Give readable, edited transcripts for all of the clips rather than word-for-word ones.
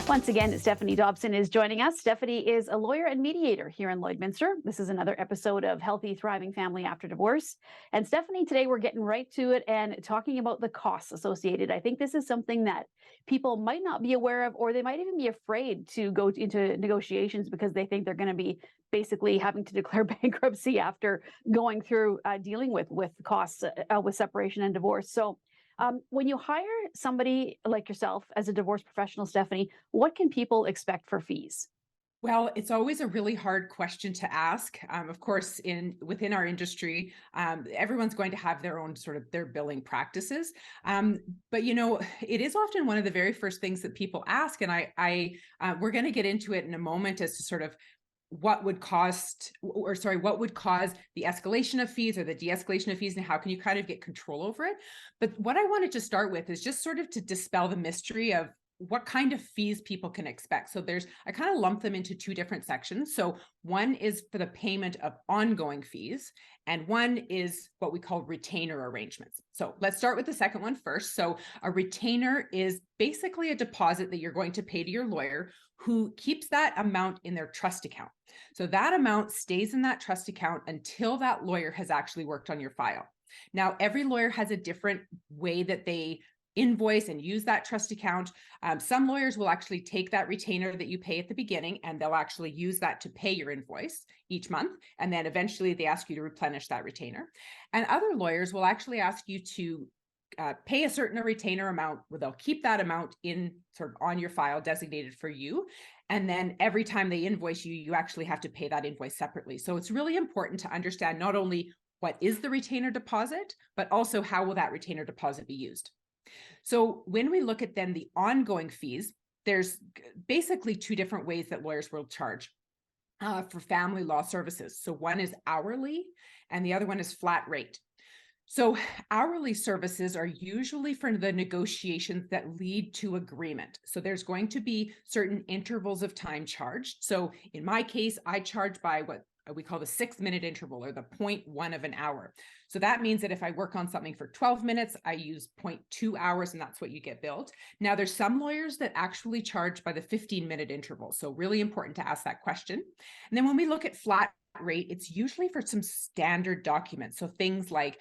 Once again, Stephanie Dobson is joining us. Stephanie is a lawyer and mediator here in Lloydminster. This is another episode of Healthy, Thriving Family After Divorce. And Stephanie, today we're getting right to it and talking about the costs associated. I think this is something that people might not be aware of, or they might even be afraid to go into negotiations because they think they're going to be basically having to declare bankruptcy after going through dealing with costs with separation and divorce. So when you hire somebody like yourself as a divorce professional, Stephanie, what can people expect for fees? Well, it's always a really hard question to ask. Of course, within our industry, everyone's going to have their own sort of their billing practices. But it is often one of the very first things that people ask, and we're going to get into it in a moment as to sort of what would cause the escalation of fees or the de-escalation of fees, and how can you kind of get control over it. But what I wanted to start with is just sort of to dispel the mystery of what kind of fees people can expect. So I kind of lump them into two different sections. So one is for the payment of ongoing fees, and one is what we call retainer arrangements. So let's start with the second one first. So a retainer is basically a deposit that you're going to pay to your lawyer, who keeps that amount in their trust account. So that amount stays in that trust account until that lawyer has actually worked on your file. Now, every lawyer has a different way that they invoice and use that trust account. Some lawyers will actually take that retainer that you pay at the beginning, and they'll actually use that to pay your invoice each month. And then eventually they ask you to replenish that retainer. And other lawyers will actually ask you to pay a certain retainer amount, where they'll keep that amount in sort of on your file designated for you. And then every time they invoice you, you actually have to pay that invoice separately. So it's really important to understand not only what is the retainer deposit, but also how will that retainer deposit be used. So when we look at then the ongoing fees, there's basically two different ways that lawyers will charge for family law services. So one is hourly and the other one is flat rate. So hourly services are usually for the negotiations that lead to agreement. So there's going to be certain intervals of time charged. So in my case, I charge by what we call the 6-minute interval, or the 0.1 of an hour. So that means that if I work on something for 12 minutes, I use 0.2 hours, and that's what you get billed. Now, there's some lawyers that actually charge by the 15-minute interval. So really important to ask that question. And then when we look at flat rate, it's usually for some standard documents. So things like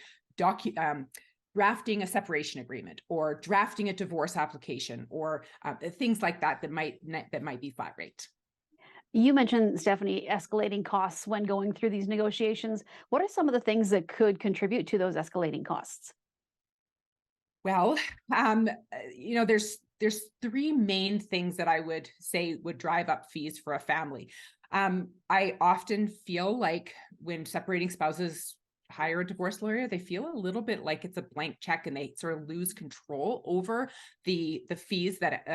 drafting a separation agreement, or drafting a divorce application, or things like that might be flat rate. You mentioned, Stephanie, escalating costs when going through these negotiations. What are some of the things that could contribute to those escalating costs? Well, there's three main things that I would say would drive up fees for a family. I often feel like when separating spouses hire a divorce lawyer, they feel a little bit like it's a blank check, and they sort of lose control over the fees that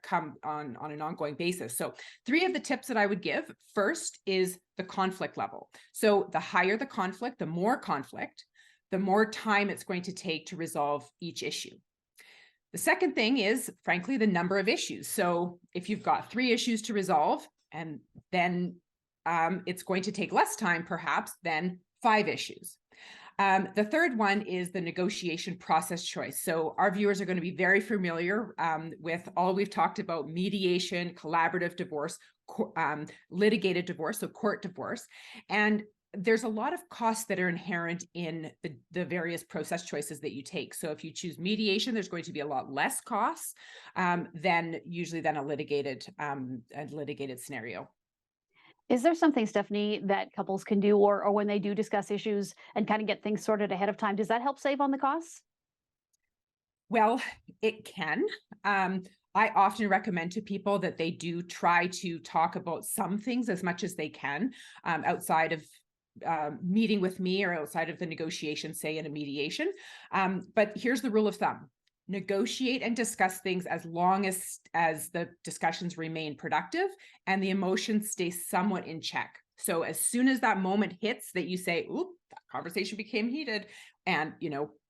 come on an ongoing basis. So three of the tips that I would give: first is the conflict level. So the higher the conflict, the more time it's going to take to resolve each issue. The second thing is, frankly, the number of issues. So if you've got 3 issues to resolve, and then it's going to take less time perhaps than 5 issues. The third one is the negotiation process choice. So our viewers are going to be very familiar with all we've talked about: mediation, collaborative divorce, litigated divorce, so court divorce. And there's a lot of costs that are inherent in the various process choices that you take. So if you choose mediation, there's going to be a lot less costs than a litigated scenario. Is there something, Stephanie, that couples can do, or when they do discuss issues and kind of get things sorted ahead of time, does that help save on the costs? Well, it can. I often recommend to people that they do try to talk about some things as much as they can outside of meeting with me, or outside of the negotiation, say in a mediation. But here's the rule of thumb: negotiate and discuss things as long as the discussions remain productive and the emotions stay somewhat in check. So as soon as that moment hits that you say, "Oop, that conversation became heated, and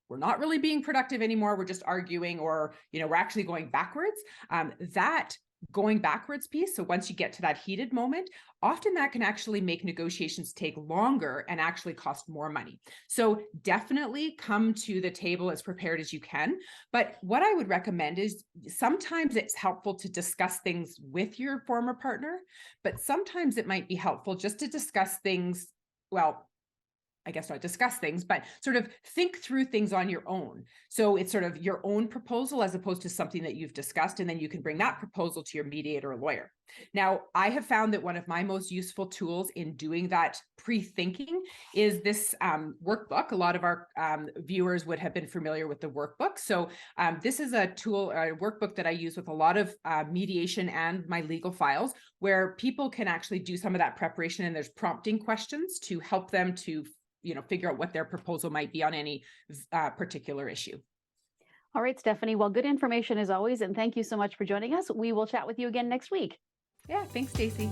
we're not really being productive anymore, we're just arguing, or we're actually going backwards," that going backwards piece, so once you get to that heated moment, often that can actually make negotiations take longer and actually cost more money. So definitely come to the table as prepared as you can. But what I would recommend is sometimes it's helpful to discuss things with your former partner, but sometimes it might be helpful just to discuss things, well, I guess not discuss things, but sort of think through things on your own. So it's sort of your own proposal as opposed to something that you've discussed, and then you can bring that proposal to your mediator or lawyer. Now, I have found that one of my most useful tools in doing that pre-thinking is this workbook. A lot of our viewers would have been familiar with the workbook. So this is a tool, a workbook that I use with a lot of mediation and my legal files, where people can actually do some of that preparation, and there's prompting questions to help them to figure out what their proposal might be on any particular issue. All right, Stephanie. Well, good information as always. And thank you so much for joining us. We will chat with you again next week. Yeah, thanks, Stacey.